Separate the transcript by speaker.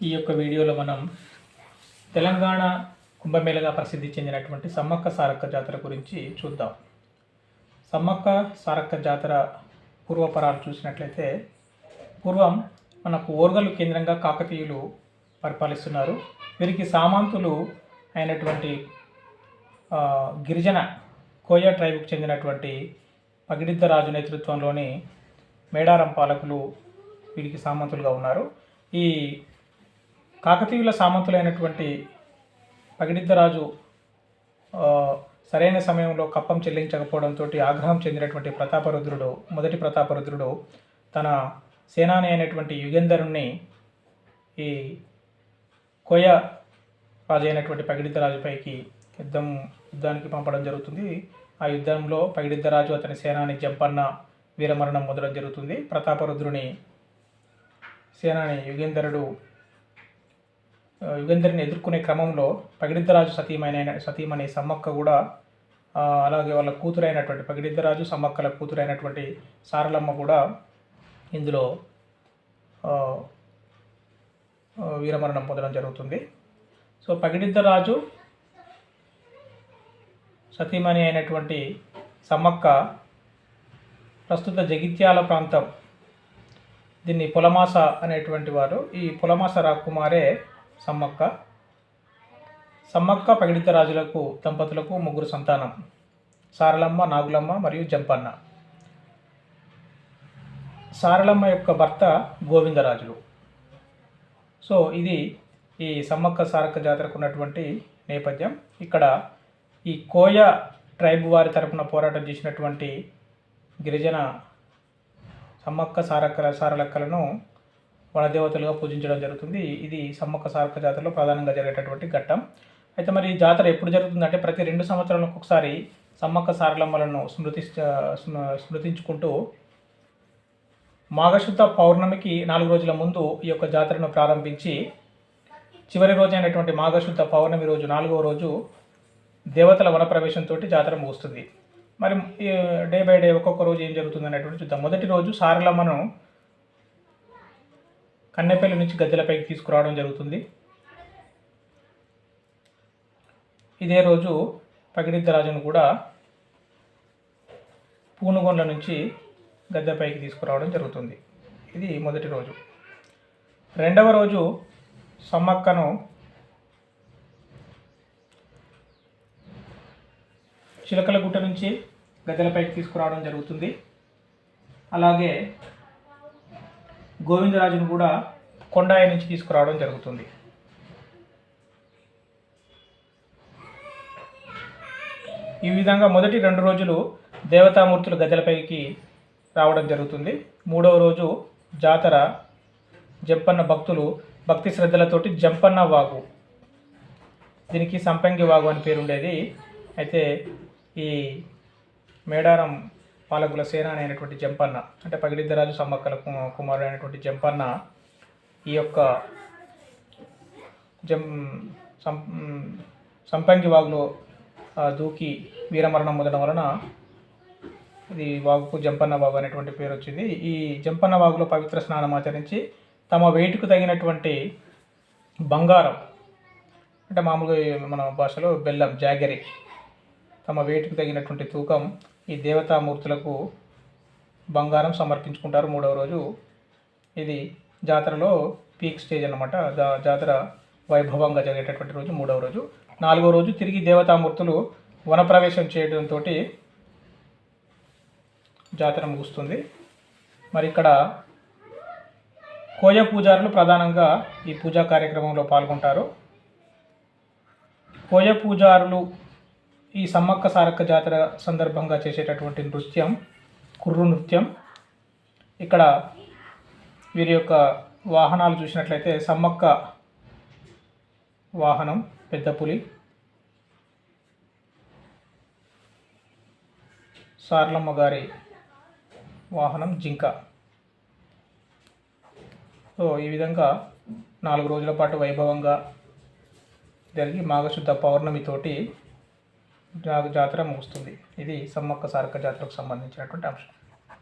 Speaker 1: ఈ యొక్క వీడియోలో మనం తెలంగాణ కుంభమేళగా ప్రసిద్ధి చెందినటువంటి సమ్మక్క సారక్క జాతర గురించి చూద్దాం. సమ్మక్క సారక్క జాతర పూర్వపరాలు చూసినట్లయితే పూర్వం మనకు ఓర్గలు కేంద్రంగా కాకతీయులు పరిపాలిస్తున్నారు. వీరికి సామంతులు అయినటువంటి గిరిజన కోయ ట్రైబ్కు చెందినటువంటి పగిడిద్ద రాజు నేతృత్వంలోని మేడారం పాలకులు వీరికి సామంతులుగా ఉన్నారు. ఈ కాకతీయుల సామంతులైనటువంటి పగిడిద్ద రాజు సరైన సమయంలో కప్పం చెల్లించకపోవడంతో ఆగ్రహం చెందినటువంటి మొదటి ప్రతాపరుద్రుడు తన సేనాని అయినటువంటి యుగేందరుణ్ణి ఈ కోయ రాజు అయినటువంటి పగిడిద్ద రాజుపైకి యుద్ధానికి పంపడం జరుగుతుంది. ఆ యుద్ధంలో పగిడిద్ద రాజు అతని సేనాని జంపన్న వీరమరణం పొందడం జరుగుతుంది. ప్రతాపరుద్రుని సేనాని యుగేందరుని ఎదుర్కొనే క్రమంలో పగిడిద్దరాజు సతీమణి సమ్మక్క కూడా అలాగే వాళ్ళ కూతురైనటువంటి పగిడిద్దరాజు సమ్మక్కల కూతురైనటువంటి సారలమ్మ కూడా ఇందులో వీరమరణం పొందడం జరుగుతుంది. సో పగిడిద్దరాజు సతీమణి అయినటువంటి సమ్మక్క ప్రస్తుత జగిత్యాల ప్రాంతం, దీన్ని పులమాస అనేటువంటి వారు. ఈ పులమాస రాకుమారే సమ్మక్క పగిడిద్ద రాజులకు దంపతులకు 3 సంతానం: సారలమ్మ, నాగులమ్మ మరియు జంపన్న. సారలమ్మ యొక్క భర్త గోవిందరాజులు. సో ఇది ఈ సమ్మక్క సారక్క జాతరకు ఉన్నటువంటి నేపథ్యం. ఇక్కడ ఈ కోయ ట్రైబ్ వారి తరపున పోరాటం చేసినటువంటి గిరిజన సమ్మక్క సారలక్కలను వనదేవతలుగా పూజించడం జరుగుతుంది. ఇది సమ్మక్క సారక్క జాతరలో ప్రధానంగా జరిగేటటువంటి ఘట్టం. అయితే మరి ఈ జాతర ఎప్పుడు జరుగుతుందంటే ప్రతి 2 సంవత్సరాలకు ఒకసారి సమ్మక్క సారలమ్మలను స్మృతించుకుంటూ మాఘశుద్ధ పౌర్ణమికి 4 రోజుల ముందు ఈ యొక్క జాతరను ప్రారంభించి చివరి రోజు అయినటువంటి మాఘశుద్ధ పౌర్ణమి రోజు 4వ రోజు దేవతల వనప్రవేశంతో జాతర ముగుస్తుంది. మరి డే బై డే ఒక్కొక్క రోజు ఏం జరుగుతుంది అనేటువంటి చూద్దాం. మొదటి రోజు సారలమ్మను కన్నెపల్లి నుంచి గద్దెలపైకి తీసుకురావడం జరుగుతుంది. ఇదే రోజు పగిడిద్ద రాజును కూడా పూనుగొండ నుంచి గద్దెపైకి తీసుకురావడం జరుగుతుంది. ఇది మొదటి రోజు. రెండవ రోజు సమ్మక్కను చిలకలగుట్ట నుంచి గద్దెలపైకి తీసుకురావడం జరుగుతుంది. అలాగే గోవిందరాజును కూడా కొండాయి నుంచి తీసుకురావడం జరుగుతుంది. ఈ విధంగా మొదటి 2 రోజులు దేవతామూర్తులు గద్దెలపైకి రావడం జరుగుతుంది. 3వ రోజు జాతర జంపన్న భక్తులు భక్తి శ్రద్ధలతోటి జంపన్న వాగు, దీనికి సంపంగి వాగు అని పేరు ఉండేది. అయితే ఈ మేడారం పాలకుల సేనాని అయినటువంటి జంపన్న, అంటే పగిడిద్దరాజు సమ్మక్కల కుమారుడు అయినటువంటి జంపన్న ఈ యొక్క సంపంగి వాగులో దూకి వీరమరణం పొందడం వలన ఇది వాగుకు జంపన్న వాగు అనేటువంటి పేరు వచ్చింది. ఈ జంపన్న వాగులో పవిత్ర స్నానం ఆచరించి తమ వెయిట్కు తగినటువంటి బంగారం, అంటే మామూలుగా మన భాషలో బెల్లం, జాగరి, తమ వెయిట్కు తగినటువంటి తూకం ఈ దేవతామూర్తులకు బంగారం సమర్పించుకుంటారు 3వ రోజు. ఇది జాతరలో పీక్ స్టేజ్ అన్నమాట. జాతర వైభవంగా జరిగేటటువంటి రోజు 3వ రోజు. 4వ రోజు తిరిగి దేవతామూర్తులు వనప్రవేశం చేయడంతో జాతర ముగుస్తుంది. మరి ఇక్కడ కోయ పూజారులు ప్రధానంగా ఈ పూజా కార్యక్రమంలో పాల్గొంటారు. కోయ పూజారులు ఈ సమ్మక్క సారక్క జాతర సందర్భంగా చేసేటటువంటి నృత్యం కుర్రు నృత్యం. ఇక్కడ వీరి యొక్క వాహనాలు చూసినట్లయితే సమ్మక్క వాహనం పెద్ద పులి, సారలమ్మ గారి వాహనం జింక. సో ఈ విధంగా 4 రోజుల పాటు వైభవంగా జరిగి మాఘశుద్ధ పౌర్ణమితోటి జాతర ముగుస్తుంది. ఇది సమ్మక్క సారక్క జాతరకు సంబంధించినటువంటి అంశం.